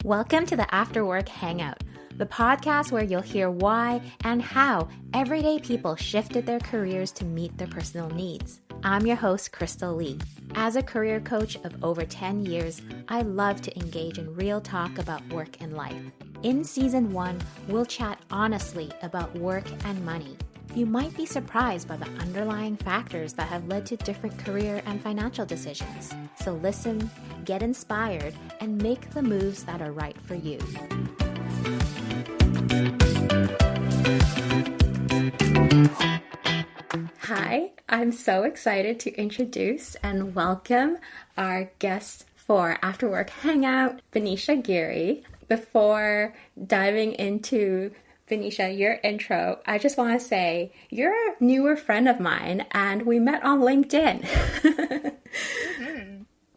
Welcome to the After Work Hangout, the podcast where you'll hear why and how everyday people shifted their careers to meet their personal needs. I'm your host, Crystal Lee. As a career coach of over 10 years, I love to engage in real talk about work and life. In Season 1, we'll chat honestly about work and money. You might be surprised by the underlying factors that have led to different career and financial decisions. So listen, get inspired, and make the moves that are right for you. Hi, I'm so excited to introduce and welcome our guest for After Work Hangout, Binisha Giri. Before diving into Binisha, your intro, I just want to say you're a newer friend of mine and we met on LinkedIn.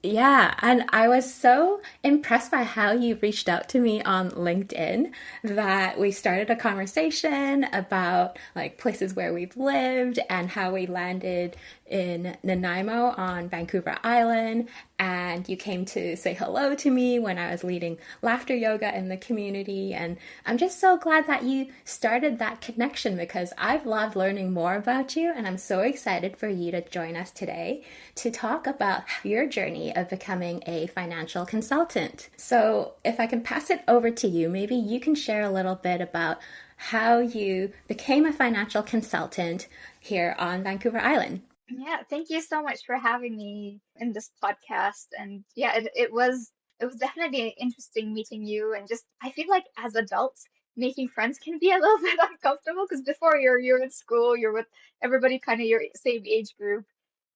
Yeah, and I was so impressed by how you reached out to me on LinkedIn that we started a conversation about like places where we've lived and how we landed in Nanaimo on Vancouver Island. And you came to say hello to me when I was leading laughter yoga in the community. And I'm just so glad that you started that connection because I've loved learning more about you. And I'm so excited for you to join us today to talk about your journey of becoming a financial consultant. So if I can pass it over to you, maybe you can share a little bit about how you became a financial consultant here on Vancouver Island. Yeah, thank you so much for having me in this podcast. And yeah, it was definitely interesting meeting you. And just I feel like as adults, making friends can be a little bit uncomfortable because before you're in school, you're with everybody kind of your same age group,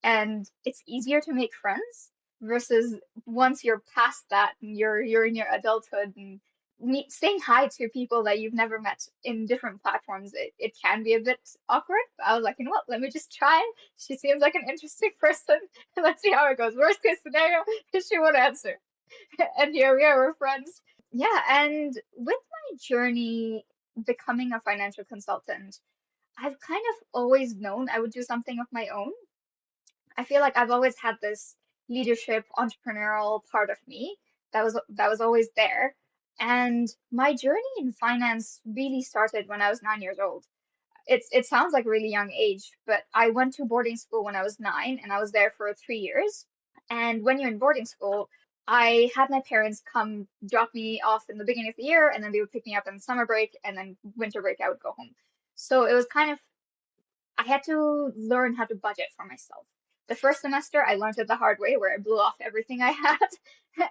and it's easier to make friends versus once you're past that and you're in your adulthood and saying hi to people that you've never met in different platforms, it can be a bit awkward. But I was like, you know what, let me just try. She seems like an interesting person. Let's see how it goes. Worst case scenario, she won't answer. And here we are, we're friends. Yeah, and with my journey becoming a financial consultant, I've kind of always known I would do something of my own. I feel like I've always had this leadership, entrepreneurial part of me that was always there. And my journey in finance really started when I was 9 years old. It sounds like a really young age, but I went to boarding school when I was 9 and I was there for 3 years. And when you're in boarding school, I had my parents come drop me off in the beginning of the year and then they would pick me up in summer break and then winter break I would go home. So it was kind of I had to learn how to budget for myself. The first semester, I learned it the hard way, where I blew off everything I had.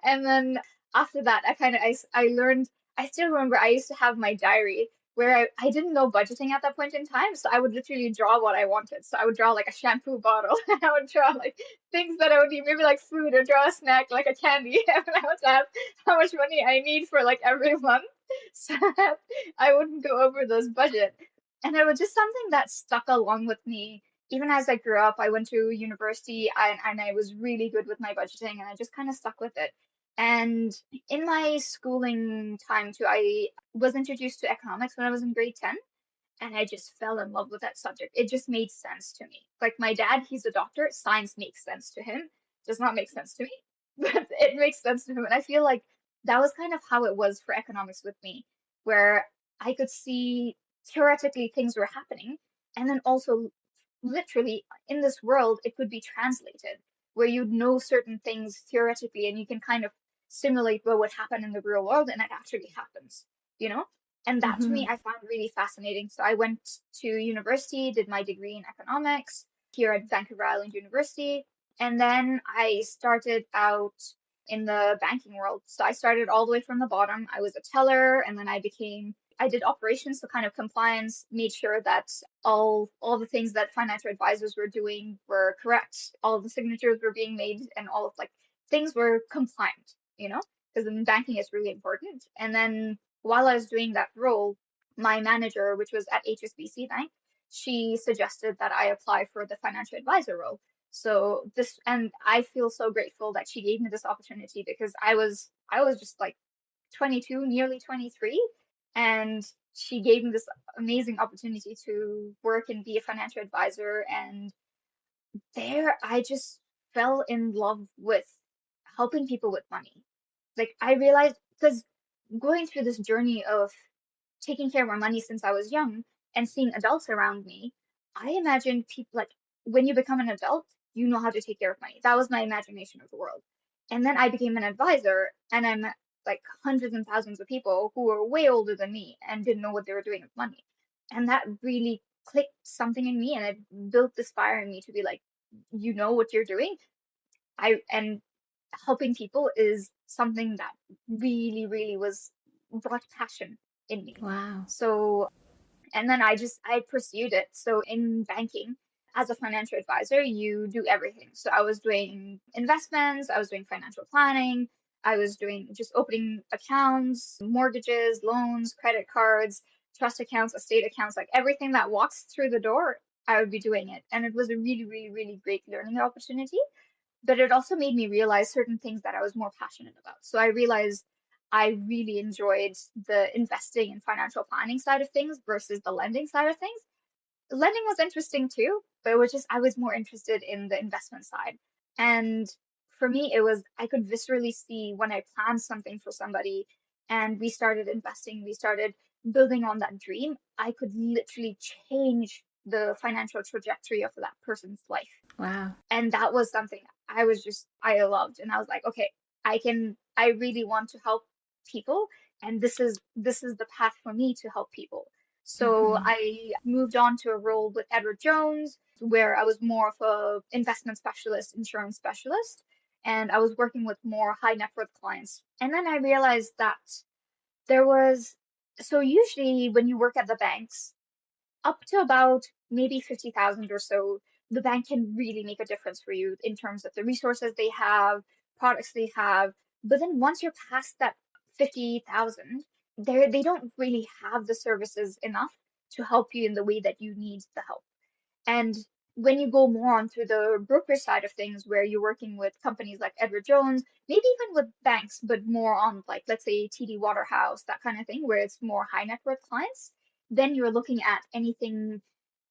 And then after that, I learned, I still remember I used to have my diary where I didn't know budgeting at that point in time. So I would literally draw what I wanted. So I would draw like a shampoo bottle, and I would draw like things that I would need, maybe like food, or draw a snack like a candy. And I would have how much money I need for like every month so that I wouldn't go over those budget. And it was just something that stuck along with me. Even as I grew up, I went to university and I was really good with my budgeting and I just kind of stuck with it. And in my schooling time too, I was introduced to economics when I was in grade 10 and I just fell in love with that subject. It just made sense to me. Like my dad, he's a doctor, science makes sense to him. Does not make sense to me, but it makes sense to him. And I feel like that was kind of how it was for economics with me, where I could see theoretically things were happening, and then also literally in this world it could be translated where you'd know certain things theoretically and you can kind of simulate what would happen in the real world and it actually happens, you know? And that to me Mhm. I found really fascinating. So I went to university, did my degree in economics here at Vancouver Island University, and then I started out in the banking world. So I started all the way from the bottom. I was a teller and then I did operations, so kind of compliance, made sure that all the things that financial advisors were doing were correct, all the signatures were being made, and all of like things were compliant, you know, because in banking it's really important. And then while I was doing that role, my manager, which was at HSBC Bank, she suggested that I apply for the financial advisor role. So this, and I feel so grateful that she gave me this opportunity because I was just like 22, nearly 23, and she gave me this amazing opportunity to work and be a financial advisor. And there, I just fell in love with helping people with money. Like, I realized because going through this journey of taking care of my money since I was young and seeing adults around me, I imagined people like when you become an adult, you know how to take care of money. That was my imagination of the world. And then I became an advisor and I met like hundreds and thousands of people who were way older than me and didn't know what they were doing with money. And that really clicked something in me and it built this fire in me to be like, you know what you're doing. And helping people is something that really, really was brought passion in me. Wow. So, and then I pursued it. So in banking, as a financial advisor, you do everything. So I was doing investments, I was doing financial planning, I was doing just opening accounts, mortgages, loans, credit cards, trust accounts, estate accounts, like everything that walks through the door, I would be doing it. And it was a really, really, really great learning opportunity, but it also made me realize certain things that I was more passionate about. So I realized I really enjoyed the investing and financial planning side of things versus the lending side of things. Lending was interesting too, but it was just I was more interested in the investment side. And for me, it was I could viscerally see when I planned something for somebody and we started investing, we started building on that dream, I could literally change the financial trajectory of that person's life. Wow. And that was something I loved. And I was like, okay, I really want to help people. And this is the path for me to help people. So Hmm. I moved on to a role with Edward Jones, where I was more of a investment specialist, insurance specialist, and I was working with more high net worth clients. And then I realized that there was, so usually when you work at the banks, up to about maybe 50,000 or so, the bank can really make a difference for you in terms of the resources they have, products they have. But then once you're past that 50,000, they don't really have the services enough to help you in the way that you need the help. And when you go more onto the broker side of things, where you're working with companies like Edward Jones, maybe even with banks, but more on like, let's say TD Waterhouse, that kind of thing, where it's more high net worth clients, then you're looking at anything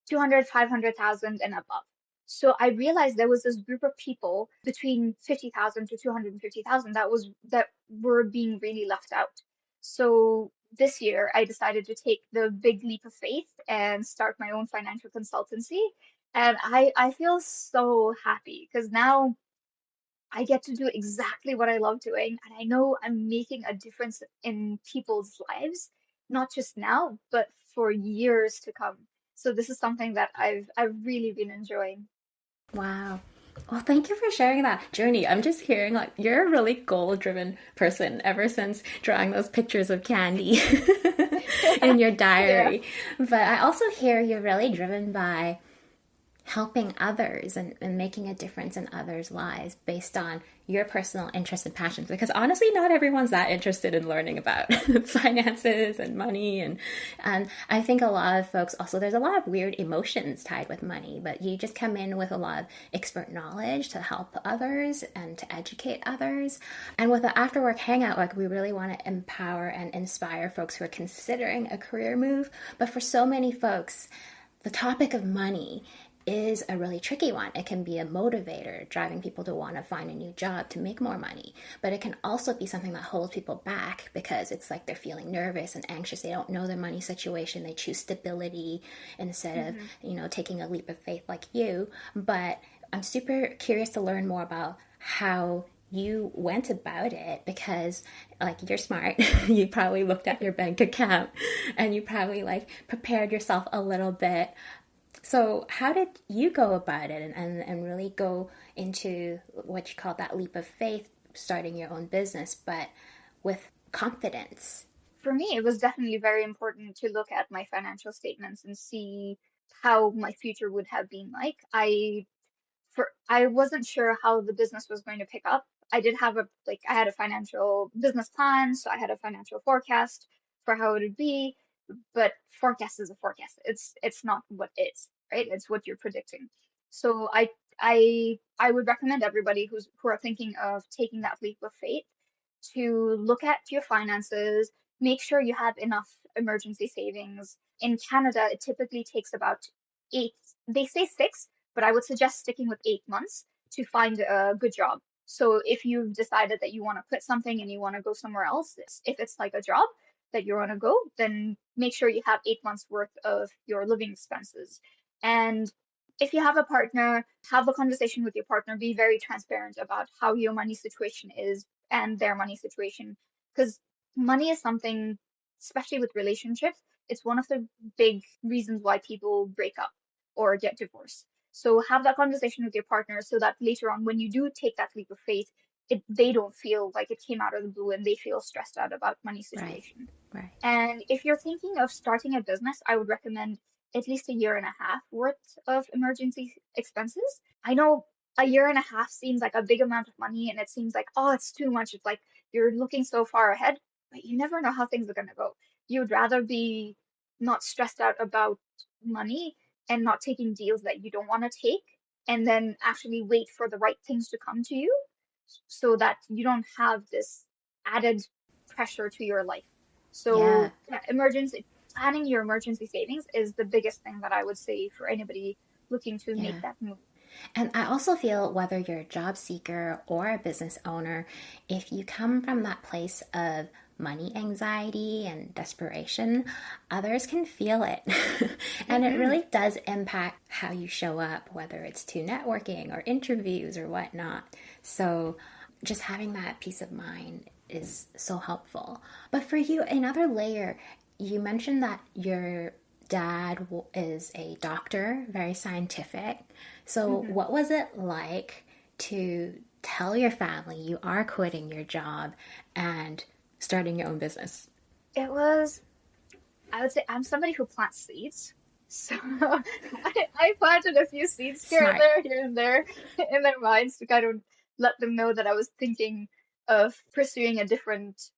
200, 500,000 and above. So I realized there was this group of people between 50,000 to 250,000 that were being really left out. So this year I decided to take the big leap of faith and start my own financial consultancy. And I feel so happy because now I get to do exactly what I love doing, and I know I'm making a difference in people's lives, not just now, but for years to come. So this is something that I've really been enjoying. Wow. Well, thank you for sharing that journey. I'm just hearing like you're a really goal driven person ever since drawing those pictures of candy in your Yeah. diary. But I also hear you're really driven by helping others and making a difference in others' lives based on your personal interests and passions. Because honestly, not everyone's that interested in learning about finances and money. And I think a lot of folks also, there's a lot of weird emotions tied with money, but you just come in with a lot of expert knowledge to help others and to educate others. And with the After Work Hangout, like we really want to empower and inspire folks who are considering a career move. But for so many folks, the topic of money is a really tricky one. It can be a motivator, driving people to want to find a new job to make more money. But it can also be something that holds people back because it's like they're feeling nervous and anxious. They don't know their money situation. They choose stability instead of, Hmm. taking a leap of faith like you. But I'm super curious to learn more about how you went about it because like you're smart. You probably looked at your bank account and you probably like prepared yourself a little bit. So, how did you go about it and really go into what you call that leap of faith, starting your own business, but with confidence? For me, it was definitely very important to look at my financial statements and see how my future would have been like. I wasn't sure how the business was going to pick up. I did have I had a financial business plan, so I had a financial forecast for how it would be, but forecast is a forecast. It's not what is, right? It's what you're predicting. So I would recommend everybody who are thinking of taking that leap of faith to look at your finances, make sure you have enough emergency savings. In Canada, it typically takes about eight, they say six, but I would suggest sticking with 8 months to find a good job. So if you've decided that you want to quit something and you want to go somewhere else, if it's like a job that you want to go, then make sure you have 8 months worth of your living expenses. And if you have a partner, have a conversation with your partner, be very transparent about how your money situation is and their money situation. Because money is something, especially with relationships, it's one of the big reasons why people break up or get divorced. So have that conversation with your partner so that later on, when you do take that leap of faith, they don't feel like it came out of the blue and they feel stressed out about money Right. situation. Right. And if you're thinking of starting a business, I would recommend at least a year and a half worth of emergency expenses. I know a year and a half seems like a big amount of money and it seems like, oh, it's too much. It's like you're looking so far ahead, but you never know how things are going to go. You would rather be not stressed out about money and not taking deals that you don't want to take and then actually wait for the right things to come to you so that you don't have this added pressure to your life. Yeah. So, yeah, emergency planning your emergency savings is the biggest thing that I would say for anybody looking to make Yeah. that move. And I also feel whether you're a job seeker or a business owner, if you come from that place of money anxiety and desperation, others can feel it. And it Hmm. really does impact how you show up, whether it's to networking or interviews or whatnot. So just having that peace of mind is so helpful. But for you, another layer, you mentioned that your dad is a doctor, very scientific. So, Hmm. what was it like to tell your family you are quitting your job and starting your own business? It was, I would say, I'm somebody who plants seeds. So I planted a few seeds Smart. here and there in their minds to kind of let them know that I was thinking of pursuing a different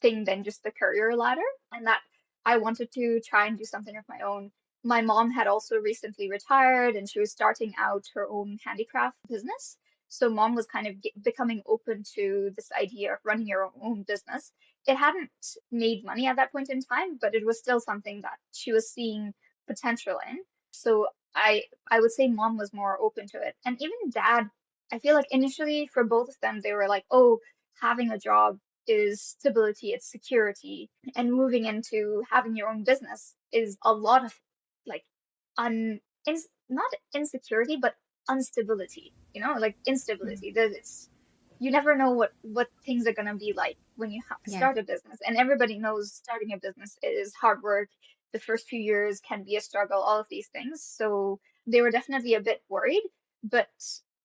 thing than just the career ladder, and that I wanted to try and do something of my own. My mom had also recently retired and she was starting out her own handicraft business. So mom was kind of becoming open to this idea of running your own business. It hadn't made money at that point in time, but it was still something that she was seeing potential in. So I would say mom was more open to it. And even dad, I feel like initially for both of them, they were like, oh, having a job is stability, it's security, and moving into having your own business is a lot of like not insecurity, but instability, like instability. That it's you never know what things are gonna be like when you Yeah. start a business, and everybody knows starting a business is hard work. The first few years can be a struggle, all of these things. So they were definitely a bit worried, but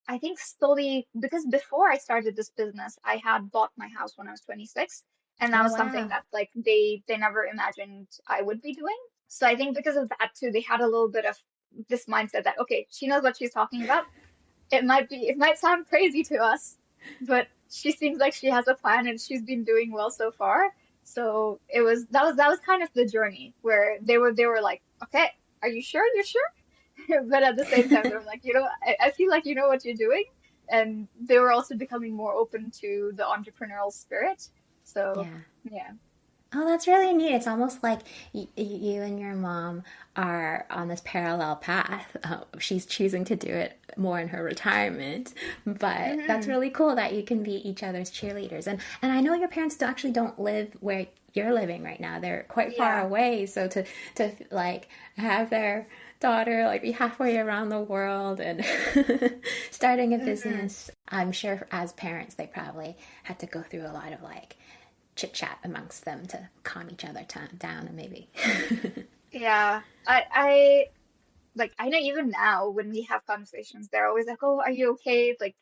I think slowly, because before I started this business, I had bought my house when I was 26, and that Oh, was something wow. that like they never imagined I would be doing. So I think because of that too, they had a little bit of this mindset that okay, she knows what she's talking about. It might sound crazy to us, but she seems like she has a plan and she's been doing well so far. So that was kind of the journey where they were like, okay, are you sure? You're sure? But at the same time, they were like, I feel like you know what you're doing. And they were also becoming more open to the entrepreneurial spirit. So, Yeah. yeah. Oh, that's really neat. It's almost like you and your mom are on this parallel path. She's choosing to do it more in her retirement, but that's Hmm. really cool that you can be each other's cheerleaders. And I know your parents actually don't live where you're living right now. They're quite far Yeah. away. So to like have their daughter like be halfway around the world and starting a Hmm. business, I'm sure as parents they probably had to go through a lot of like chit chat amongst them to calm each other down and maybe. Yeah. I know even now when we have conversations, they're always like, "Oh, are you okay? Like,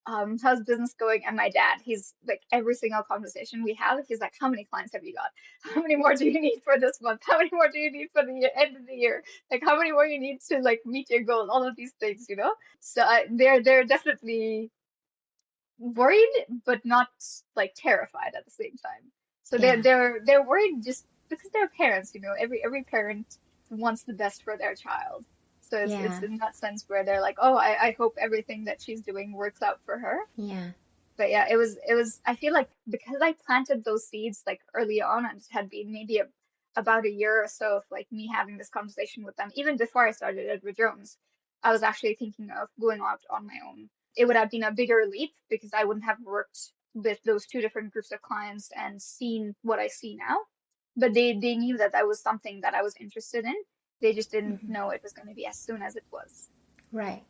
how's business going?" And my dad, he's like, every single conversation we have, he's like, "How many clients have you got? How many more do you need for this month? How many more do you need for the end of the year? Like, how many more you need to like meet your goals? All of these things, you know?" So they're definitely worried, but not like terrified at the same time. So they're Yeah, they're they're worried just because they're parents, Every parent wants the best for their child. So it's yeah, in that sense where they're like, oh, I hope everything that she's doing works out for her. yeah, But yeah, it was I feel like because I planted those seeds like early on and it had been maybe about a year or so of like me having this conversation with them, even before I started Edward Jones, I was actually thinking of going out on my own. it would have been a bigger leap because I wouldn't have worked with those two different groups of clients and seen what I see now. But they knew that that was something that I was interested in. They just didn't Mm-hmm. know it was going to be as soon as it was. Right.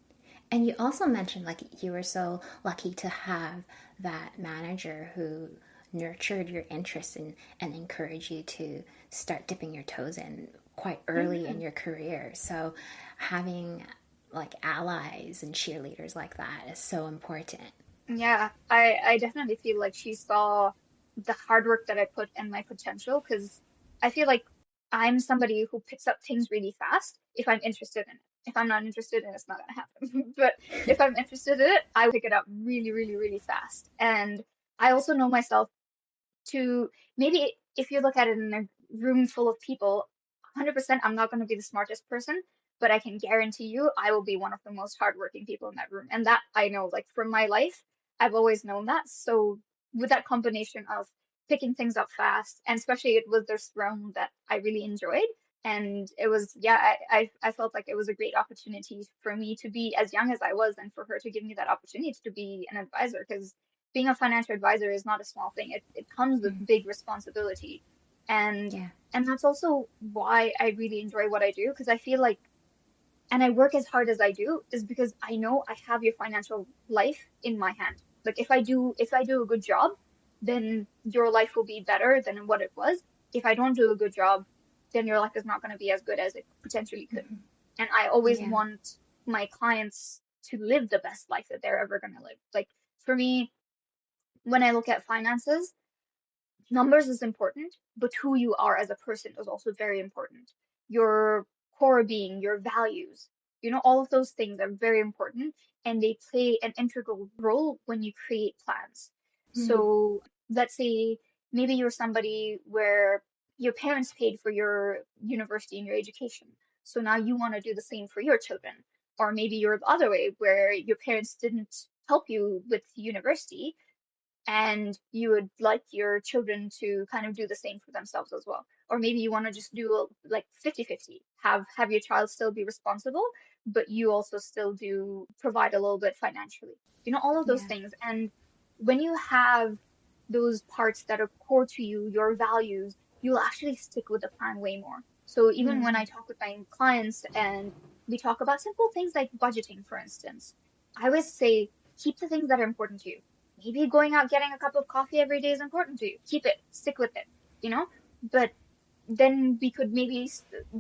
And you also mentioned like you were so lucky to have that manager who nurtured your interests and encouraged you to start dipping your toes in quite early in Hmm. your career. So having like allies and cheerleaders like that is so important. Yeah, I definitely feel like she saw the hard work that I put and my potential because I feel like I'm somebody who picks up things really fast if I'm interested in it. If I'm not interested in it, it's not gonna happen. But if I'm interested in it, I pick it up really, really, really fast. And I also know myself to maybe if you look at it in a room full of people, 100% I'm not going to be the smartest person, but I can guarantee you I will be one of the most hardworking people in that room. And that I know, like from my life, I've always known that. So with that combination of picking things up fast, and especially it was this realm that I really enjoyed. And it was, yeah, I felt like it was a great opportunity for me to be as young as I was and for her to give me that opportunity to be an advisor because being a financial advisor is not a small thing. It comes with Mm, big responsibility. And yeah. and that's also why I really enjoy what I do because I feel like and I work as hard as I do is because I know I have your financial life in my hand. Like if I do a good job, then your life will be better than what it was. If I don't do a good job, then your life is not going to be as good as it potentially could. Hmm. And I always Yeah. want my clients to live the best life that they're ever going to live. Like for me, when I look at finances, numbers is important, but who you are as a person is also very important. Your core being, your values, all of those things are very important and they play an integral role when you create plans. Mm, So let's say maybe you're somebody where your parents paid for your university and your education. So now you want to do the same for your children. Or maybe you're the other way where your parents didn't help you with university and you would like your children to kind of do the same for themselves as well. Or maybe you want to just do like 50-50, have your child still be responsible, but you also still do provide a little bit financially. All of those yeah. things. And when you have those parts that are core to you, your values, you'll actually stick with the plan way more. So even when Mm, I talk with my clients and we talk about simple things like budgeting, for instance, I always say keep the things that are important to you. Maybe going out getting a cup of coffee every day is important to you. Keep it, stick with it, you know? But then we could maybe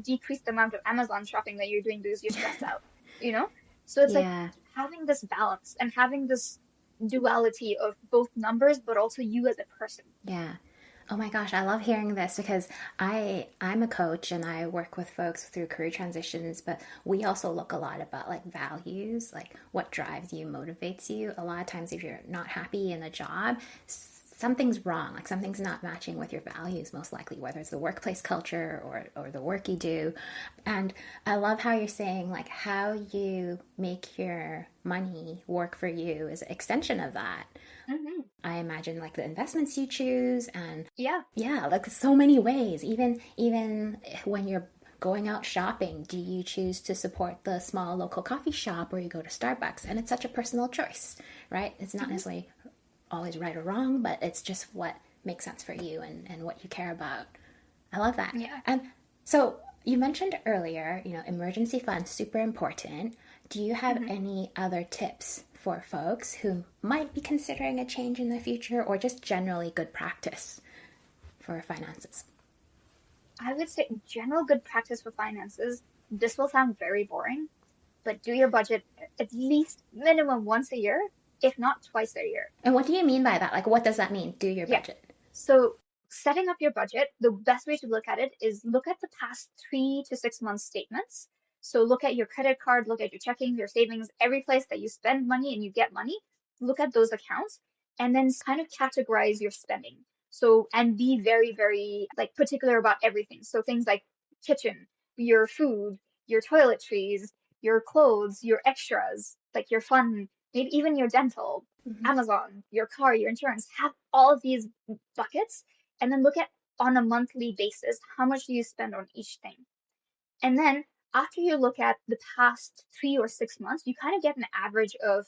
decrease the amount of Amazon shopping that you're doing because you're stressed out, you know? So it's like yeah. having this balance and having this duality of both numbers, but also you as a person. Yeah. Oh my gosh, I love hearing this because I'm a coach and I work with folks through career transitions, but we also look a lot about like values, like what drives you, motivates you. A lot of times if you're not happy in a job, something's wrong, like something's not matching with your values most likely, whether it's the workplace culture or the work you do. And I love how you're saying like how you make your money work for you is an extension of that. Hmm. I imagine like the investments you choose and Yeah. yeah, like so many ways. Even when you're going out shopping, do you choose to support the small local coffee shop or you go to Starbucks? And it's such a personal choice, right? It's not Hmm. necessarily always right or wrong, but it's just what makes sense for you and what you care about. I love that. Yeah. And so you mentioned earlier, emergency funds super important. Do you have Hmm. any other tips for folks who might be considering a change in the future or just generally good practice for finances? I would say general good practice for finances. This will sound very boring, but do your budget at least minimum once a year, if not twice a year. And what do you mean by that? Like, what does that mean? Do your Yeah. budget. So setting up your budget, the best way to look at it is look at the past 3 to 6 months statements. So look at your credit card, look at your checking, your savings, every place that you spend money and you get money, look at those accounts and then kind of categorize your spending. So, and be very, very like particular about everything. So things like kitchen, your food, your toiletries, your clothes, your extras, like your fun, maybe even your dental, Mm-hmm. Amazon, your car, your insurance, have all of these buckets and then look at on a monthly basis how much do you spend on each thing. And then after you look at the past 3 or 6 months, you kind of get an average of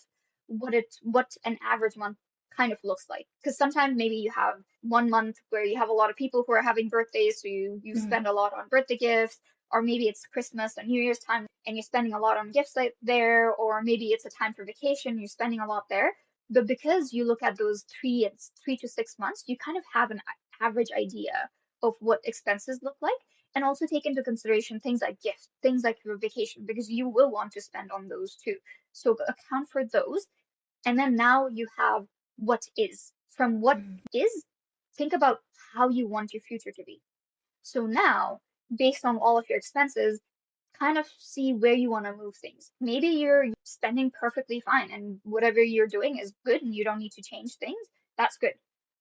what an average month kind of looks like. Because sometimes maybe you have one month where you have a lot of people who are having birthdays, so you Mm. spend a lot on birthday gifts, or maybe it's Christmas and New Year's time and you're spending a lot on gifts there, or maybe it's a time for vacation, you're spending a lot there. But because you look at those 3 to 6 months, you kind of have an average idea of what expenses look like, and also take into consideration things like gifts, things like your vacation, because you will want to spend on those too. So account for those. And then now you have what is. From what Mm. is, think about how you want your future to be. So now, based on all of your expenses, kind of see where you want to move things. Maybe you're spending perfectly fine and whatever you're doing is good and you don't need to change things. That's good.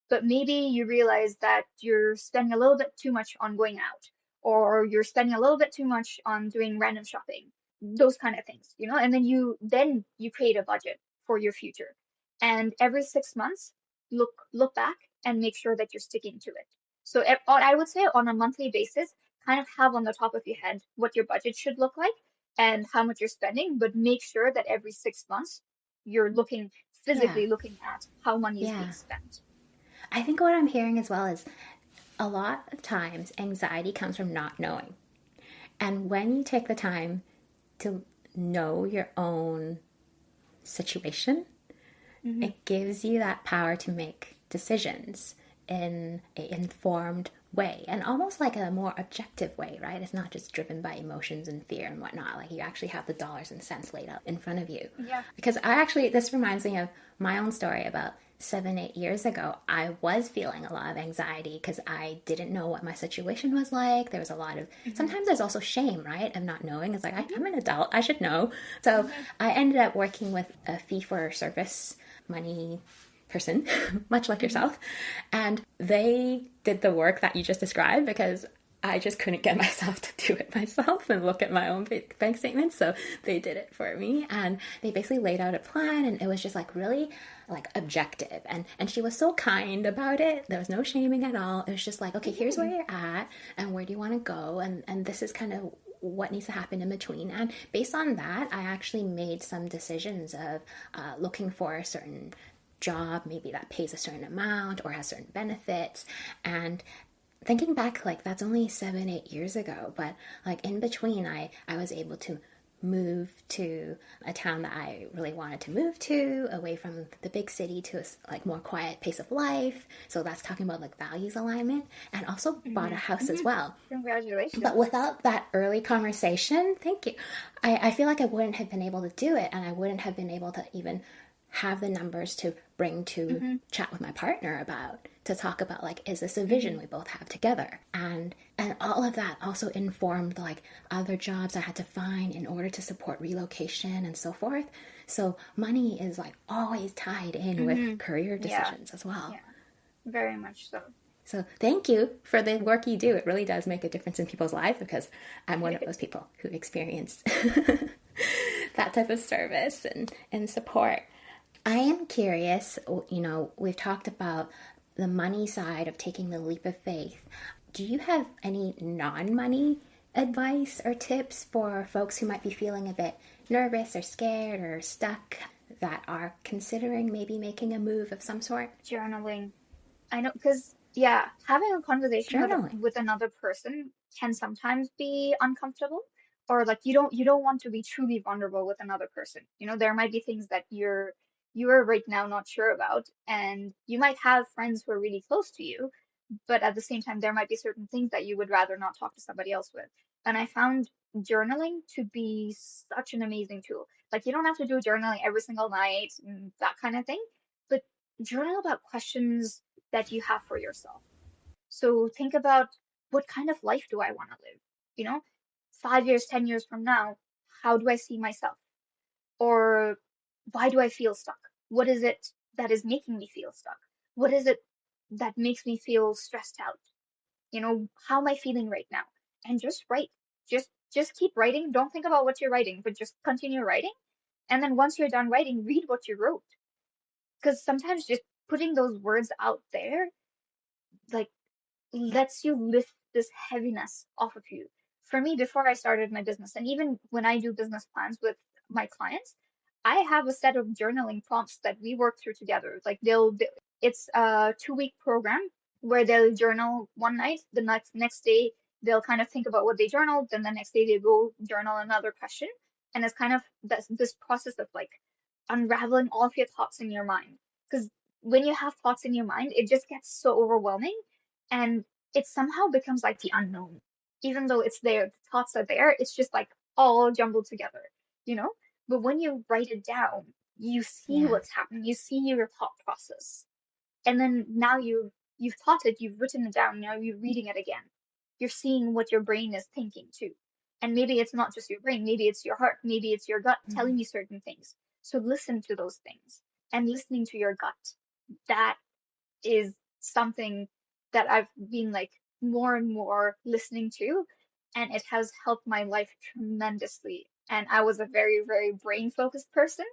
But maybe you realize that you're spending a little bit too much on going out, or you're spending a little bit too much on doing random shopping, those kind of things, and then you create a budget for your future. And every 6 months, look back and make sure that you're sticking to it. So I would say on a monthly basis, kind of have on the top of your head what your budget should look like and how much you're spending, but make sure that every 6 months you're Yeah. physically looking at how money is being Yeah. spent. I think what I'm hearing as well is a lot of times anxiety comes from not knowing. And when you take the time to know your own situation, Hmm. it gives you that power to make decisions in an informed way and almost like a more objective way, right? It's not just driven by emotions and fear and whatnot. Like you actually have the dollars and cents laid out in front of you. Yeah. Because this reminds me of my own story about 7, 8 years ago. I was feeling a lot of anxiety because I didn't know what my situation was like. There was a lot of, Hmm. sometimes there's also shame, right? Of not knowing. It's like, Hmm. I'm an adult, I should know. So Hmm. I ended up working with a fee for service money person, much like Hmm. yourself. And they did the work that you just described because I just couldn't get myself to do it myself and look at my own bank statements. So they did it for me and they basically laid out a plan and it was just like really like objective and she was so kind about it. There was no shaming at all. It was just like, okay, here's where Hmm. you're at and where do you want to go and this is kind of what needs to happen in between. And based on that, I actually made some decisions of looking for a certain job, maybe that pays a certain amount or has certain benefits. And thinking back, like that's only 7, 8 years ago, but like in between, I was able to move to a town that I really wanted to move to, away from the big city to a like more quiet pace of life. So that's talking about like values alignment, and also bought a Hmm. house as Hmm. well. But Congratulations. without that early conversation, thank you, I feel like I wouldn't have been able to do it and I wouldn't have been able to even have the numbers to bring to Hmm. chat with my partner about to talk about like is this a vision Hmm. we both have together and all of that also informed like other jobs I had to find in order to support relocation and so forth. So money is like always tied in with Hmm. career Yeah. decisions as well. Yeah. Very much so. So thank you for the work you do. It really does make a difference in people's lives because I'm one of those people who experienced that type of service and support. I am curious, we've talked about the money side of taking the leap of faith. Do you have any non money advice or tips for folks who might be feeling a bit nervous or scared or stuck that are considering maybe making a move of some sort? Journaling. I know, because yeah, having a conversation with Journaling. with another person can sometimes be uncomfortable, or like you don't want to be truly vulnerable with another person. There might be things that you're right now not sure about, and you might have friends who are really close to you, but at the same time, there might be certain things that you would rather not talk to somebody else with. And I found journaling to be such an amazing tool. Like you don't have to do journaling every single night and that kind of thing, but journal about questions that you have for yourself. So think about, what kind of life do I want to live? You know, 5 years, 10 years from now, how do I see myself? Or why do I feel stuck? What is it that is making me feel stuck? What is it that makes me feel stressed out? How am I feeling right now? And just write. Just keep writing. Don't think about what you're writing, but just continue writing. And then once you're done writing, read what you wrote. Because sometimes just putting those words out there, like, lets you lift this heaviness off of you. For me, before I started my business, and even when I do business plans with my clients, I have a set of journaling prompts that we work through together. Like it's a 2 week program where they'll journal one night, the next day they'll kind of think about what they journaled, then the next day they go journal another question. And it's kind of this process of like unraveling all of your thoughts in your mind. Because when you have thoughts in your mind, it just gets so overwhelming and it somehow becomes like the unknown. Even though it's there, the thoughts are there, it's just like all jumbled together, you know? But when you write it down, you see Yeah. what's happening, you see your thought process. And then now you've thought it, you've written it down, now you're reading it again. You're seeing what your brain is thinking too. And maybe it's not just your brain, maybe it's your heart, maybe it's your gut Mm-hmm. telling you certain things. So listen to those things. And listening to your gut, that is something that I've been like more and more listening to, and it has helped my life tremendously. And I was a very, very brain focused person,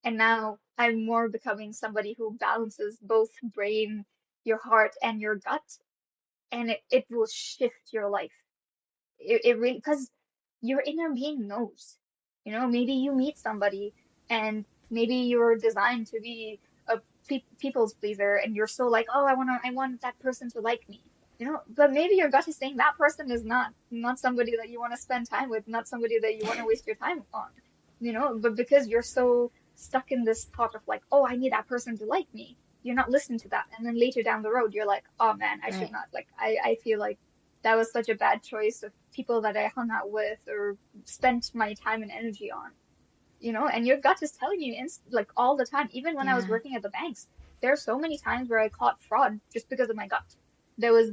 and now I'm more becoming somebody who balances both brain, your heart, and your gut, and it will shift your life. It really, because your inner being knows. Maybe you meet somebody and maybe you're designed to be a people's pleaser and you're so like, oh, I want that person to like me. But maybe your gut is saying that person is not somebody that you want to spend time with, not somebody that you want to waste your time on. But because you're so stuck in this thought of like, oh, I need that person to like me, you're not listening to that. And then later down the road, you're like, oh man, I should Right. not. Like, I feel like that was such a bad choice of people that I hung out with or spent my time and energy on, and your gut is telling you like all the time. Even when I was Yeah. working at the banks, there are so many times where I caught fraud just because of my gut. There was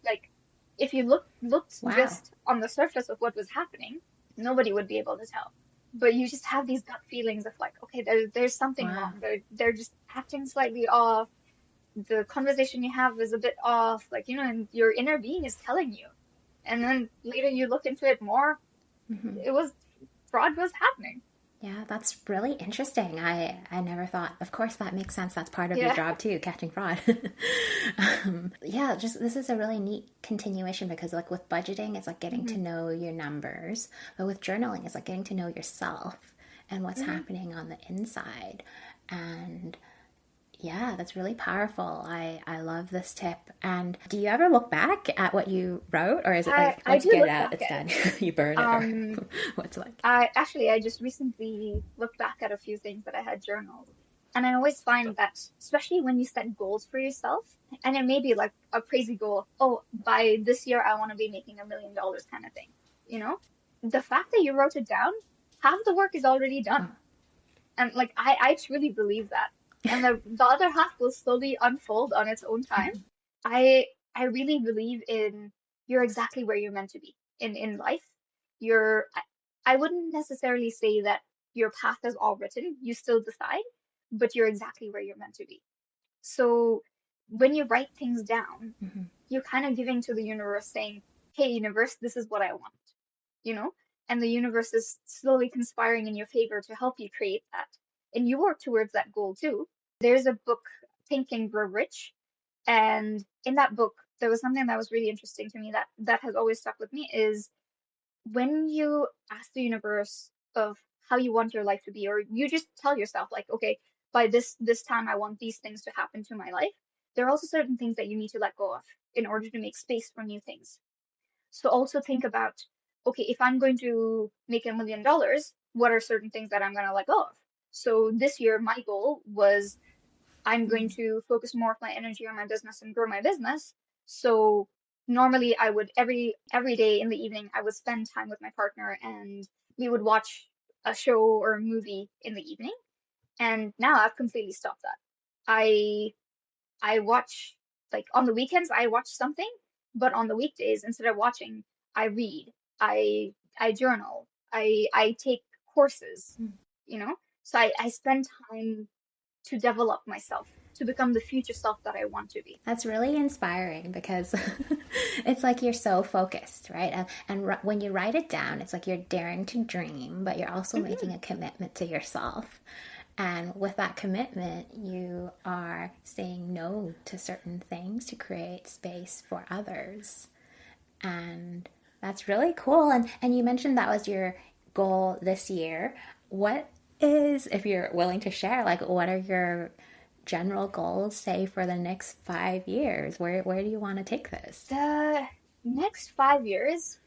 like, if you looked Wow. just on the surface of what was happening, nobody would be able to tell. But you just have these gut feelings of like, okay, there's something Wow. wrong. They're just acting slightly off. The conversation you have is a bit off, like, and your inner being is telling you. And then later you look into it more, Mm-hmm. it was fraud was happening. Yeah, that's really interesting. I never thought. Of course, that makes sense. That's part of your Yeah. job too, catching fraud. Yeah, just this is a really neat continuation because, like, with budgeting, it's like getting to Hmm. know your numbers, but with journaling, it's like getting to know yourself and what's Hmm. happening on the inside. And yeah, that's really powerful. I love this tip. And do you ever look back at what you wrote, or is it I like I once you do get it look out, back it's at it. done? You burn it, or Um, what's it like? I just recently looked back at a few things that I had journaled. And I always find that, especially when you set goals for yourself, and it may be like a crazy goal, oh, by this year I want to be making $1 million kind of thing, you know? The fact that you wrote it down, half the work is already Oh, done. And like I truly believe that. And the other half will slowly unfold on its own time. I really believe in you're exactly where you're meant to be in life. I wouldn't necessarily say that your path is all written. You still decide, but you're exactly where you're meant to be. So when you write things down, mm-hmm. you're kind of giving to the universe saying, "Hey, universe, this is what I want." You know? And the universe is slowly conspiring in your favor to help you create that. And you work towards that goal too. There's a book, Think and Grow Rich, and in that book, there was something that was really interesting to me that has always stuck with me is when you ask the universe of how you want your life to be, or you just tell yourself like, okay, by this time I want these things to happen to my life. There are also certain things that you need to let go of in order to make space for new things. So also think about, okay, if I'm going to make $1 million, what are certain things that I'm going to let go of? So this year, my goal was I'm going to focus more of my energy on my business and grow my business. So normally I would every day in the evening I would spend time with my partner and we would watch a show or a movie in the evening. And now I've completely stopped that. I I watch like on the weekends I watch something, but on the weekdays instead of watching, I read, I journal, I take courses, you know? So I spend time to develop myself, to become the future self that I want to be. That's really inspiring because it's like you're so focused, right? And when you write it down, it's like you're daring to dream, but you're also making Hmm. a commitment to yourself. And with that commitment, you are saying no to certain things to create space for others. And that's really cool. And you mentioned that was your goal this year. What is, if you're willing to share, like what are your general goals, say, for the next 5 years? Where do you want to take this? The next 5 years,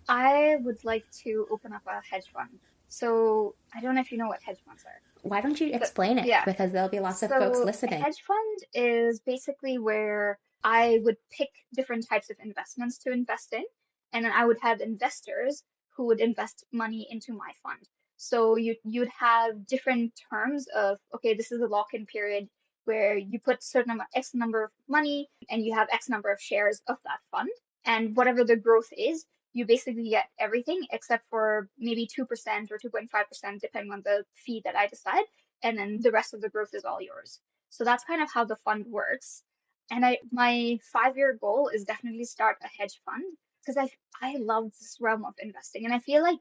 I would like to open up a hedge fund. So I don't know if you know what hedge funds are, Why don't you but explain it? yeah. Because there'll be lots of folks So a listening. hedge fund is basically where I would pick different types of investments to invest in, and then I would have investors who would invest money into my fund. So you'd have different terms of, okay, this is a lock-in period where you put certain amount, X number of money and you have X number of shares of that fund. And whatever the growth is, you basically get everything except for maybe 2% or 2.5%, depending on the fee that I decide. And then the rest of the growth is all yours. So that's kind of how the fund works. And my 5 year goal is definitely start a hedge fund because I love this realm of investing. And I feel like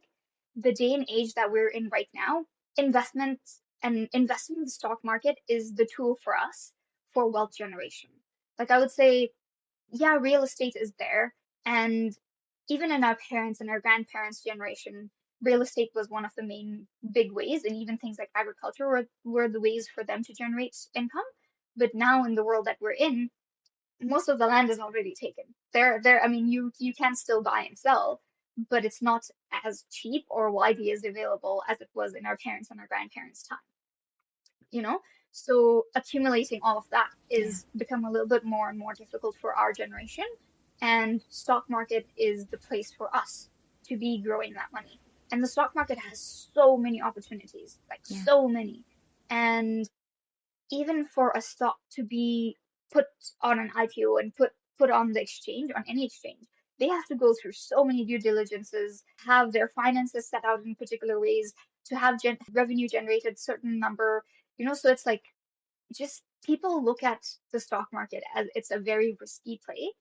the day and age that we're in right now, investments and investing in the stock market is the tool for us for wealth generation. Like I would say, yeah, real estate is there. And even in our parents' and our grandparents' generation, real estate was one of the main big ways. And even things like agriculture were the ways for them to generate income. But now in the world that we're in, most of the land is already taken. I mean, you can still buy and sell, but it's not as cheap or widely as available as it was in our parents' and our grandparents' time, you know? So accumulating all of that Yeah. is become a little bit more and more difficult for our generation. And stock market is the place for us to be growing that money. And the stock market has so many opportunities, like Yeah. so many. And even for a stock to be put on an IPO and put on the exchange, on any exchange, they have to go through so many due diligences, have their finances set out in particular ways, to have revenue generated certain number, so it's like just people look at the stock market as it's a very risky play.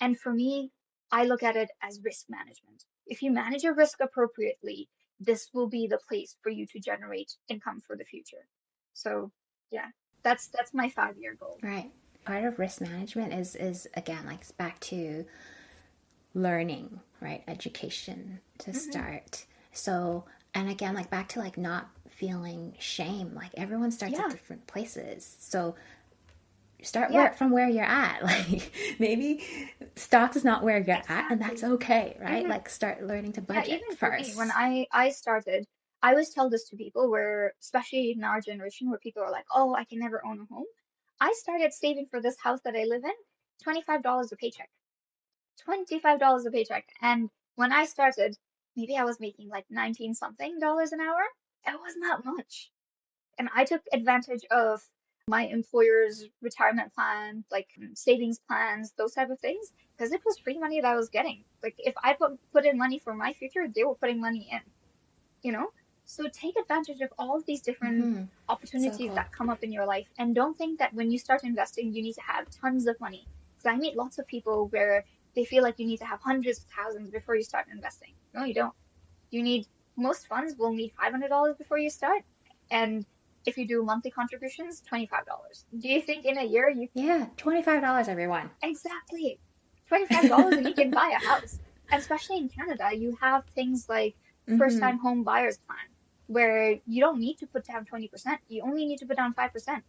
And for me, I look at it as risk management. If you manage your risk appropriately, this will be the place for you to generate income for the future. So yeah, that's my 5 year goal. Right. Part of risk management is again like back to learning, right? Education to Hmm. start. So, and again, like back to like not feeling shame. Like everyone starts at Yeah, different places. So start yeah, from where you're at. Like maybe stocks is not where you're at, and that's exactly. okay, right? Hmm. Like start learning to Yeah, budget even for me, when first. I started, I always tell this to people where, especially in our generation, where people are like, "Oh, I can never own a home." I started saving for this house that I live in, $25 a paycheck. $25 a paycheck. And when I started, maybe I was making like 19 something dollars an hour. It was not much. And I took advantage of my employer's retirement plan, like savings plans, those type of things, because it was free money that I was getting. Like if I put in money for my future, they were putting money in, you know? So take advantage of all of these different Mm-hmm. So opportunities cool. that come up in your life. And don't think that when you start investing, you need to have tons of money. Because I meet lots of people where they feel like you need to have hundreds of thousands before you start investing. No, you don't. You need, most funds will need $500 before you start. And if you do monthly contributions, $25. Do you think in a year you, Yeah, $25, everyone. exactly, $25 and you can buy a house? And especially in Canada, you have things like first Mm-hmm. time home buyers plan, where you don't need to put down 20%. You only need to put down 5%.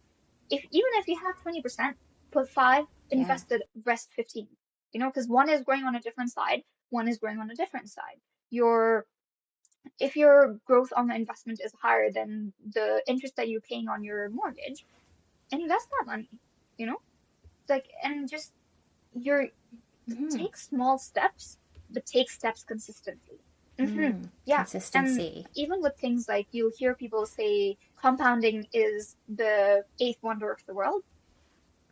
Even if you have 20%, put five, Yeah. invest the rest 15. Because one is growing on a different side, one is growing on a different side. Your If your growth on the investment is higher than the interest that you're paying on your mortgage, invest that money, you know? Like, and just you're Mm-hmm. take small steps, but take steps consistently. Yeah. And Consistency. even with things like you'll hear people say compounding is the eighth wonder of the world.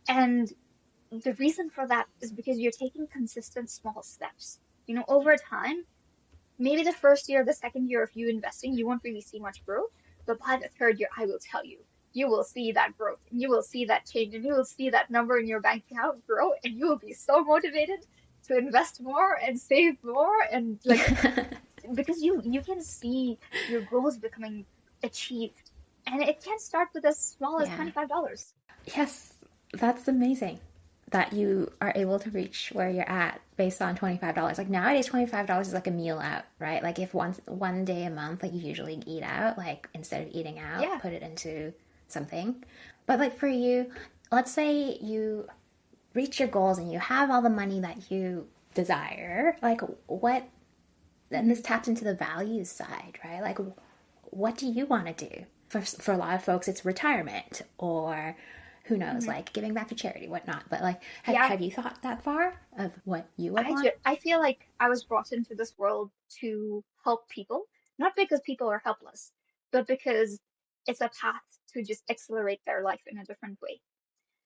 And the reason for that is because you're taking consistent small steps. Over time, maybe the first year, the second year of you investing, you won't really see much growth. But by the third year, I will tell you, you will see that growth and you will see that change and you will see that number in your bank account grow and you will be so motivated to invest more and save more and like because you can see your goals becoming achieved. And it can start with as small as Yeah. $25. Yes, that's amazing. that you are able to reach where you're at based on $25. Like nowadays, $25 is like a meal out, right? Like if one day a month, like you usually eat out, like instead of eating out, Yeah. put it into something. But like for you, let's say you reach your goals and you have all the money that you desire, like what, and this taps into the values side, right? Like what do you want to do? For a lot of folks, it's retirement or who knows, hmm like giving back to charity, whatnot. But like, Yeah. have you thought that far of what you would want? I feel like I was brought into this world to help people, not because people are helpless, but because it's a path to just accelerate their life in a different way.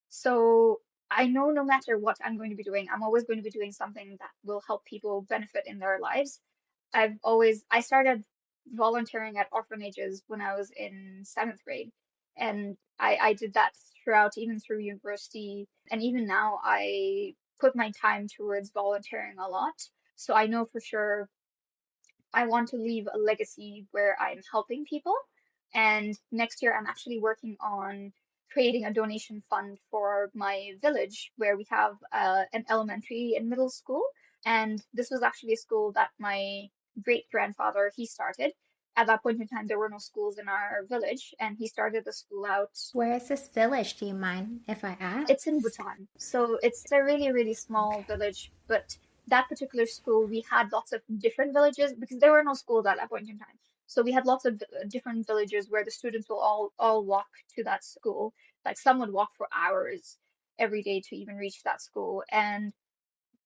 So I know no matter what I'm going to be doing, I'm always going to be doing something that will help people benefit in their lives. I started volunteering at orphanages when I was in seventh grade. And I did that throughout, even through university. And even now, I put my time towards volunteering a lot. So I know for sure I want to leave a legacy where I'm helping people. And next year, I'm actually working on creating a donation fund for my village where we have an elementary and middle school. And this was actually a school that my great grandfather he started. At that point in time, there were no schools in our village, and he started the school out. Where is this village? Do you mind if I It's in ask? Bhutan. So it's a really, really small Okay. village, but that particular school, we had lots of different villages because there were no schools at that point in time. So we had lots of different villages where the students will all walk to that school. Like some would walk for hours every day to even reach that school. And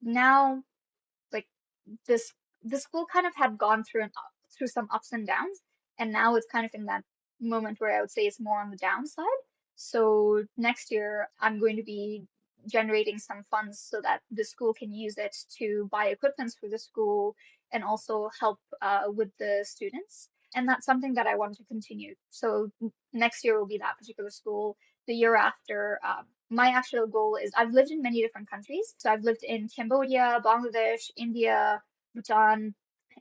now, like this, the school kind of had gone through some ups and downs, and now it's kind of in that moment where I would say it's more on the downside. So next year, I'm going to be generating some funds so that the school can use it to buy equipments for the school and also help with the students. And that's something that I want to continue. So next year will be that particular school. The year after, my actual goal is I've lived in many different countries. So I've lived in Cambodia, Bangladesh, India, Bhutan,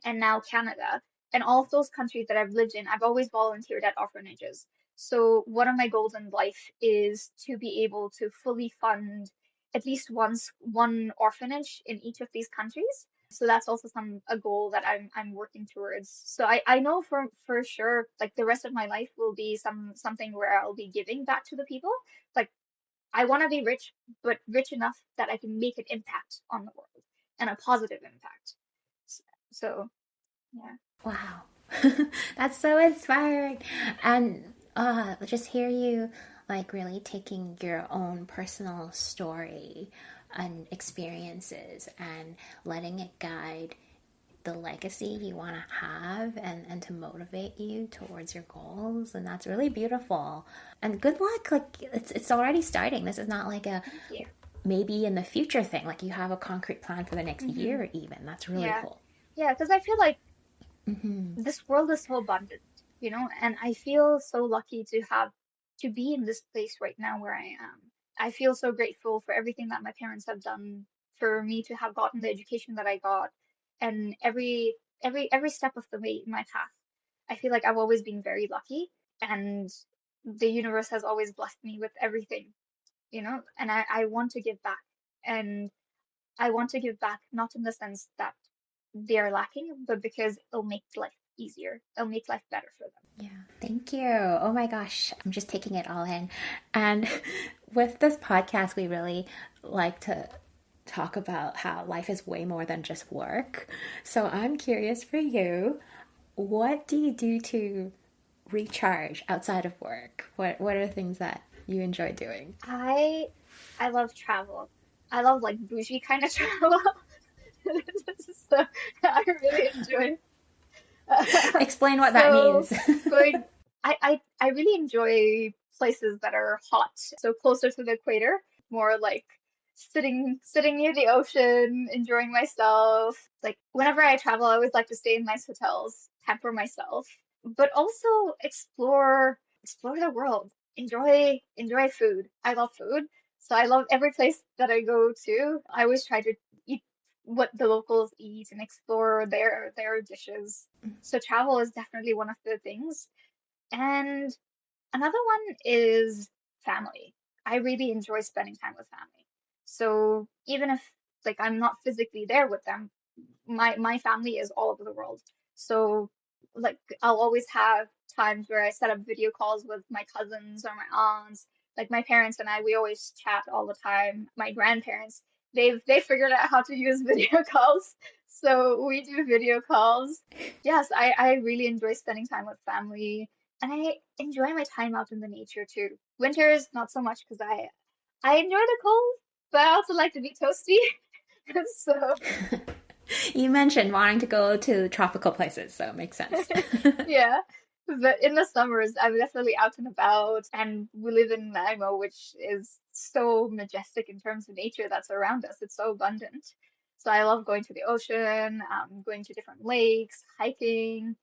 and now Canada. And all of those countries that I've lived in, I've always volunteered at orphanages. So one of my goals in life is to be able to fully fund at least one orphanage in each of these countries. So that's also a goal that I'm working towards. So I know for sure like the rest of my life will be something where I'll be giving back to the people. Like I want to be rich, but rich enough that I can make an impact on the world and a positive impact. So yeah. Wow. That's so inspiring. And just hear you like really taking your own personal story and experiences and letting it guide the legacy you want to have and to motivate you towards your goals. And that's really beautiful. And good luck. Like it's already starting. This is not like a Thank you. maybe in the future thing. Like you have a concrete plan for the next hmm year even. That's really Yeah. cool. Yeah, because I feel like Mm-hmm. this world is so abundant, and I feel so lucky to be in this place right now where I am. I feel so grateful for everything that my parents have done for me to have gotten the education that I got and every step of the way in my path. I feel like I've always been very lucky and the universe has always blessed me with everything, and I want to give back. And I want to give back not in the sense that they are lacking, but because it'll make life easier. It'll make life better for them. Yeah, thank you. Oh my gosh, I'm just taking it all in. And with this podcast, we really like to talk about how life is way more than just work. So I'm curious for you, what do you do to recharge outside of work? What are things that you enjoy doing? I I love travel. I love like bougie kind of travel. So I really enjoy. Explain what that So means. going, I really enjoy places that are hot, so closer to the equator, more like sitting near the ocean, enjoying myself. Like whenever I travel, I always like to stay in nice hotels, pamper myself, but also explore the world. Enjoy food. I love food. So I love every place that I go to. I always try to eat what the locals eat and explore their dishes. So travel is definitely one of the things. And another one is family. I really enjoy spending time with family. So even if like I'm not physically there with them, my family is all over the world. So like I'll always have times where I set up video calls with my cousins or my aunts. Like my parents and I, we always chat all the time. My grandparents, they figured out how to use video calls. So we do video calls. Yes, I really enjoy spending time with family and I enjoy my time out in the nature too. Winters, not so much because I enjoy the cold, but I also like to be toasty. So You mentioned wanting to go to tropical places, so it makes sense. yeah, but in the summers, I'm definitely out and about, and we live in Nanaimo, which is so majestic in terms of nature that's around us. It's so abundant. So I love going to the ocean, going to different lakes, hiking.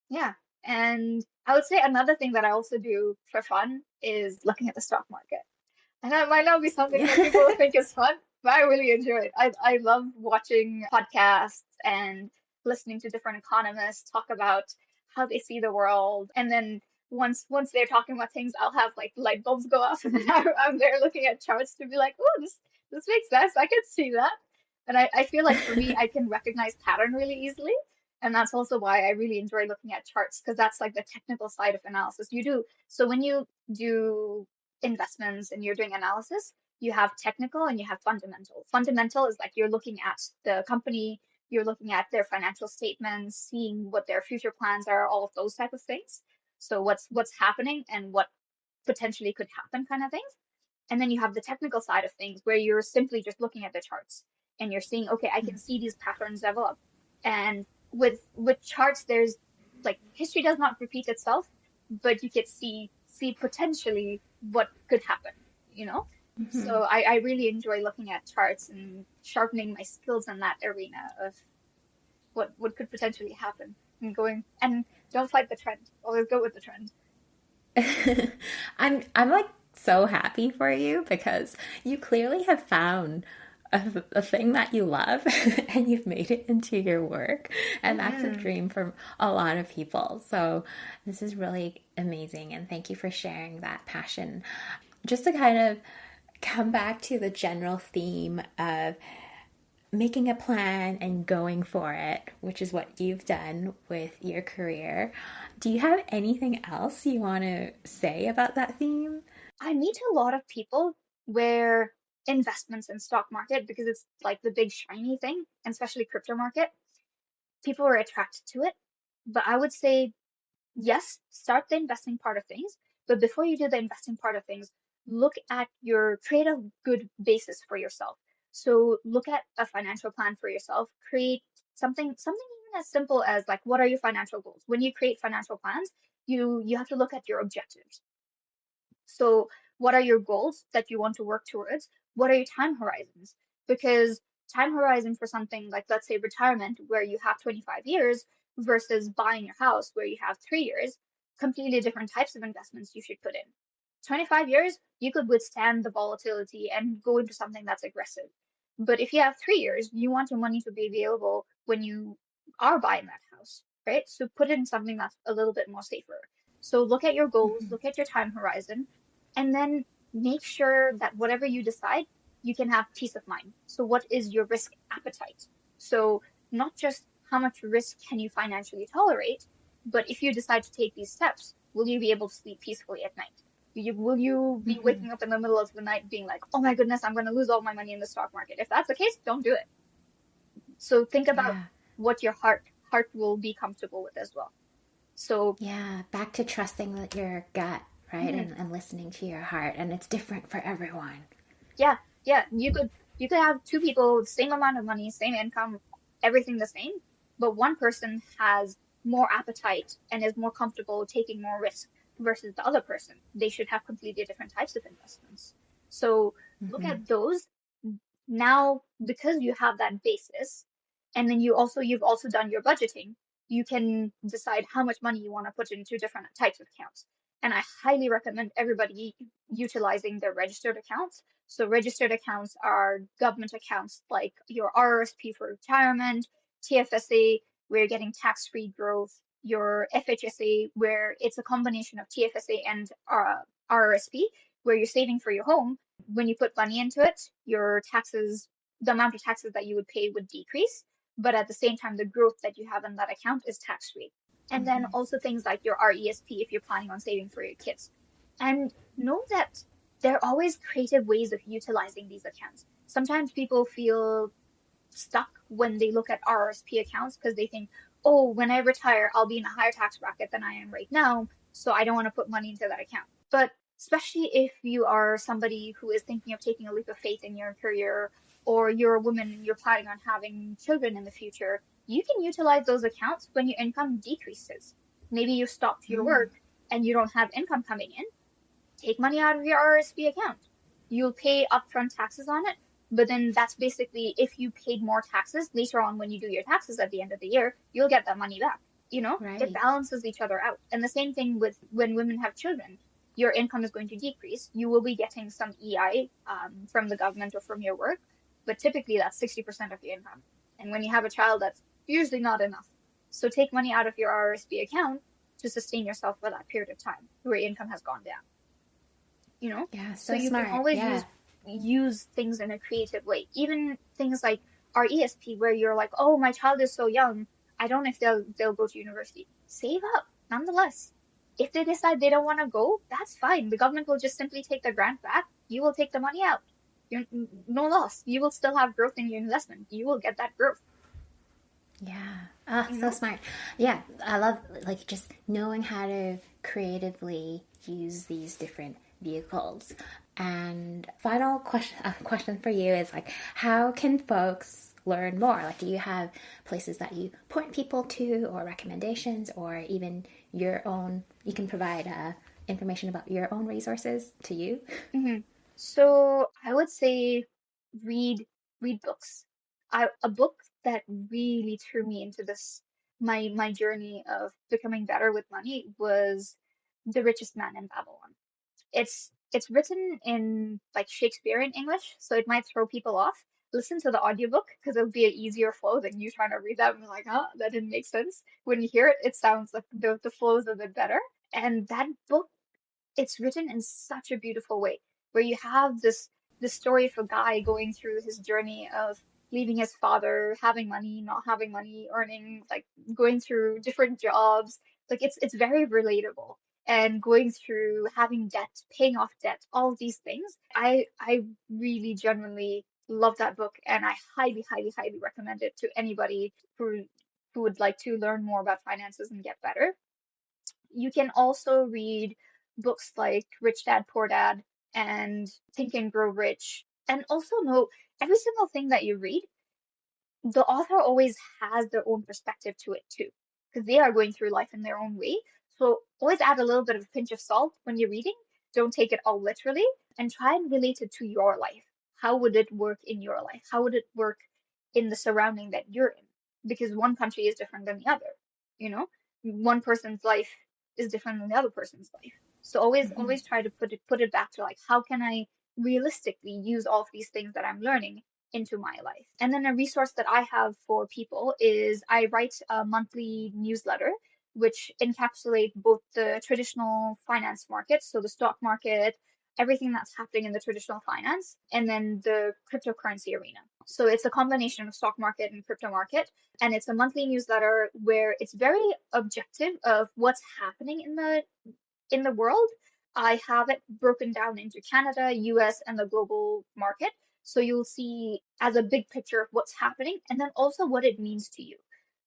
Yeah. And I would say another thing that I also do for fun is looking at the stock market. And that might not be something that people Yeah. think is fun, but I really enjoy it. I love watching podcasts and listening to different economists talk about how they see the world. And then once they're talking about things, I'll have like light bulbs go off, and then I'm there looking at charts to be like, oh, this makes sense. I can see that. And I feel like for me, I can recognize pattern really easily. And that's also why I really enjoy looking at charts because that's like the technical side of analysis. You do so when you do investments and you're doing analysis, you have technical and you have fundamental. Fundamental is like you're looking at the company, you're looking at their financial statements, seeing what their future plans are, all of those type of things. So what's happening and what potentially could happen kind of things. And then you have the technical side of things where you're simply just looking at the charts and you're seeing, okay, I can see these patterns develop. And with charts, there's like history does not repeat itself, but you can see potentially what could happen, you know? So I really enjoy looking at charts and sharpening my skills in that arena of what could potentially happen and going and don't fight the trend. Always go with the trend. I'm like so happy for you because you clearly have found a thing that you love and you've made it into your work. And that's a Hmm. dream for a lot of people. So this is really amazing. And thank you for sharing that passion. Just to kind of come back to the general theme of making a plan and going for it, which is what you've done with your career. Do you have anything else you want to say about that theme? I meet a lot of people where investments in stock market, because it's like the big shiny thing, and especially crypto market, people are attracted to it. But I would say, yes, start the investing part of things. But before you do the investing part of things, create a good basis for yourself. So look at a financial plan for yourself, create something even as simple as like, what are your financial goals? When you create financial plans, you have to look at your objectives. So, what are your goals that you want to work towards? What are your time horizons? Because time horizon for something like, let's say, retirement, where you have 25 years versus buying a house where you have 3 years, completely different types of investments you should put in. 25 years, you could withstand the volatility and go into something that's aggressive. But if you have 3 years, you want your money to be available when you are buying that house, right? So put in something that's a little bit more safer. So look at your goals, look at your time horizon, and then make sure that whatever you decide, you can have peace of mind. So, what is your risk appetite? So, not just how much risk can you financially tolerate, but if you decide to take these steps, will you be able to sleep peacefully at night? Will you be Mm-hmm. waking up in the middle of the night being like, oh my goodness, I'm going to lose all my money in the stock market? If that's the case, don't do it. So think about Yeah. what your heart will be comfortable with as well. So Yeah. Back to trusting your gut, right? mhm, And listening to your heart. And it's different for everyone. yeah, yeah, you could have two people, same amount of money, same income, everything the same, but one person has more appetite and is more comfortable taking more risk versus the other person. They should have completely different types of investments. So look Mm-hmm. at those now because you have that basis, and then you've also done your budgeting, you can decide how much money you want to put into different types of accounts. And I highly recommend everybody utilizing their registered accounts. So registered accounts are government accounts like your RRSP for retirement, TFSA where you're getting tax-free growth, your FHSA where it's a combination of TFSA and RRSP where you're saving for your home, when you put money into it, your taxes, the amount of taxes that you would pay would decrease. But at the same time, the growth that you have in that account is tax free. And then also things like your RESP if you're planning on saving for your kids. And know that there are always creative ways of utilizing these accounts. Sometimes people feel stuck when they look at RRSP accounts because they think, oh, when I retire, I'll be in a higher tax bracket than I am right now, so I don't want to put money into that account. But especially if you are somebody who is thinking of taking a leap of faith in your career, or you're a woman and you're planning on having children in the future, you can utilize those accounts when your income decreases. Maybe you stopped your work and you don't have income coming in. Take money out of your RRSP account. You'll pay upfront taxes on it, but then that's basically if you paid more taxes later on when you do your taxes at the end of the year, you'll get that money back. Right. It balances each other out. And the same thing with when women have children. Your income is going to decrease. You will be getting some EI from the government or from your work, but typically that's 60% of your income. And when you have a child, that's usually not enough. So take money out of your RRSP account to sustain yourself for that period of time where your income has gone down. Yeah, So so you smart. can always Yeah. use things in a creative way. Even things like our ESP where you're like, oh, my child is so young, I don't know if they'll go to university. Save up, nonetheless. If they decide they don't want to go, that's fine. The government will just simply take the grant back. You will take the money out. No loss. You will still have growth in your investment. You will get that growth. Yeah. Ah, You so know? smart. Yeah, I love like just knowing how to creatively use these different vehicles. And final question for you is like, how can folks learn more? Like, do you have places that you point people to, or recommendations, or even your own? You can provide information about your own resources to you. hmm So I would say read read books. A book that really threw me into this my journey of becoming better with money was The Richest Man in Babylon. It's written in like Shakespearean English, so it might throw people off. Listen to the audiobook because it'll be an easier flow than you trying to read that and be like, huh, that didn't make sense. When you hear it, it sounds like the flow is a bit better. And that book, it's written in such a beautiful way where you have this story of a guy going through his journey of leaving his father, having money, not having money, earning, like going through different jobs. Like it's very relatable, and going through having debt, paying off debt, all of these things. I really genuinely love that book, and I highly, highly, highly recommend it to anybody who would like to learn more about finances and get better. You can also read books like Rich Dad, Poor Dad and Think and Grow Rich. And also know every single thing that you read, the author always has their own perspective to it too, because they are going through life in their own way. So always add a little bit of a pinch of salt when you're reading. Don't take it all literally and try and relate it to your life. How would it work in your life? How would it work in the surrounding that you're in? Because one country is different than the other, you know? One person's life is different than the other person's life. So always try to put it back to like, how can I realistically use all of these things that I'm learning into my life? And then a resource that I have for people is I write a monthly newsletter which encapsulate both the traditional finance markets, so the stock market, everything that's happening in the traditional finance, and then the cryptocurrency arena. So it's a combination of stock market and crypto market, and it's a monthly newsletter where it's very objective of what's happening in the world. I have it broken down into Canada, US, and the global market. So you'll see as a big picture of what's happening and then also what it means to you.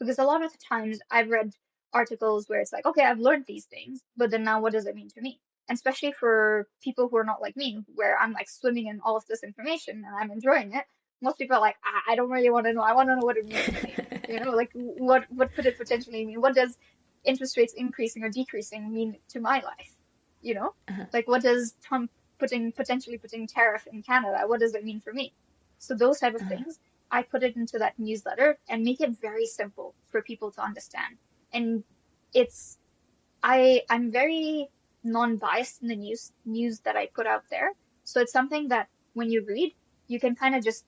Because a lot of the times I've read articles where it's like, okay, I've learned these things, but then now what does it mean to me? And especially for people who are not like me, where I'm like swimming in all of this information and I'm enjoying it, most people are like, I don't really want to know. I want to know what it means to me. Like what could it potentially mean? What does interest rates increasing or decreasing mean to my life? You know, like what does Trump potentially putting tariff in Canada? What does it mean for me? So those type of things, I put it into that newsletter and make it very simple for people to understand. And it's I'm very non-biased in the news that I put out there. So it's something that when you read, you can kind of just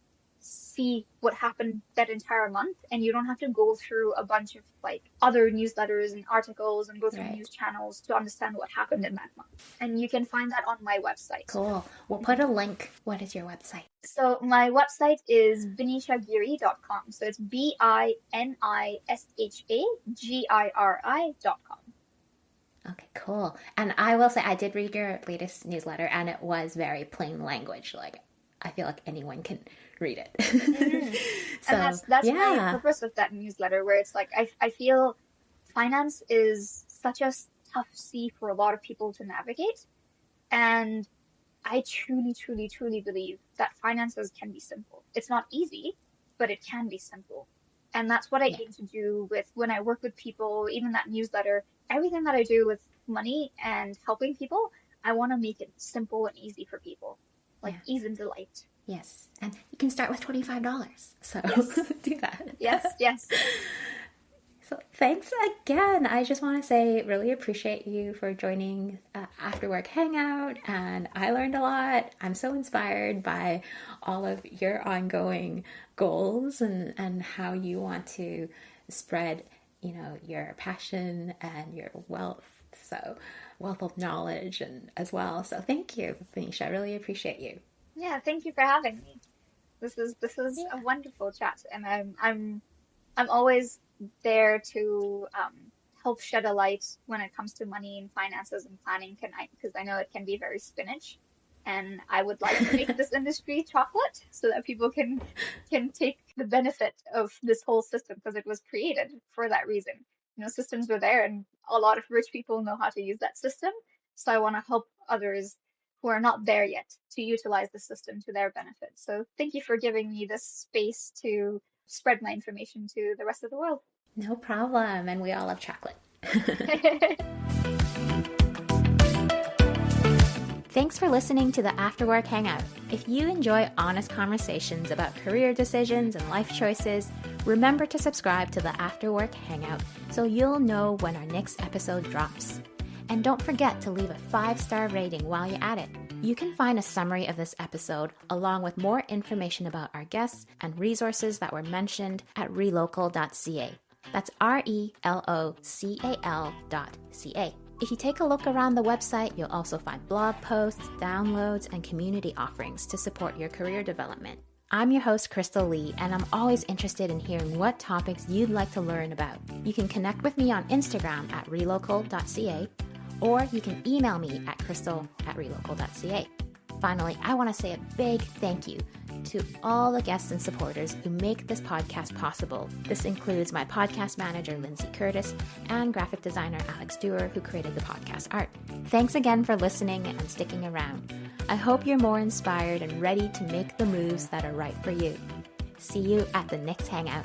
see what happened that entire month, and you don't have to go through a bunch of like other newsletters and articles and go through Right. news channels to understand what happened in that month. And you can find that on my website. Cool. We'll put a link. What is your website? So my website is binishagiri.com. So it's BINISHAGIRI.com. Okay, cool. And I will say, I did read your latest newsletter, and it was very plain language. Like, I feel like anyone can read it. Mm-hmm. So, And that's my yeah. purpose of that newsletter, where it's like I feel finance is such a tough sea for a lot of people to navigate. And I truly, truly, truly believe that finances can be simple. It's not easy, but it can be simple. And that's what I Yeah. aim to do with when I work with people, even that newsletter, everything that I do with money and helping people, I want to make it simple and easy for people, like Yeah. ease and delight. Yes. And you can start with $25. So Yes. do that. Yes, yes. So thanks again. I just want to say, really appreciate you for joining After Work Hangout, and I learned a lot. I'm so inspired by all of your ongoing goals and how you want to spread, your passion and your wealth. So wealth of knowledge and as well. So thank you, Binisha. I really appreciate you. Yeah, thank you for having me. This is Yeah. a wonderful chat, and I'm always there to help shed a light when it comes to money and finances and planning, because I know it can be very spinach, and I would like to make this industry chocolate so that people can take the benefit of this whole system, because it was created for that reason. Systems were there, and a lot of rich people know how to use that system. So I want to help others who are not there yet to utilize the system to their benefit. So thank you for giving me this space to spread my information to the rest of the world. No problem. And we all love chocolate. Thanks for listening to the After Work Hangout. If you enjoy honest conversations about career decisions and life choices, remember to subscribe to the After Work Hangout so you'll know when our next episode drops. And don't forget to leave a 5-star rating while you're at it. You can find a summary of this episode along with more information about our guests and resources that were mentioned at relocal.ca. That's RELOCAL.ca. If you take a look around the website, you'll also find blog posts, downloads, and community offerings to support your career development. I'm your host, Crystal Lee, and I'm always interested in hearing what topics you'd like to learn about. You can connect with me on Instagram at relocal.ca, or you can email me at crystal@relocal.ca. Finally, I want to say a big thank you to all the guests and supporters who make this podcast possible. This includes my podcast manager, Lindsay Curtis, and graphic designer, Alex Dewar, who created the podcast art. Thanks again for listening and sticking around. I hope you're more inspired and ready to make the moves that are right for you. See you at the next Hangout.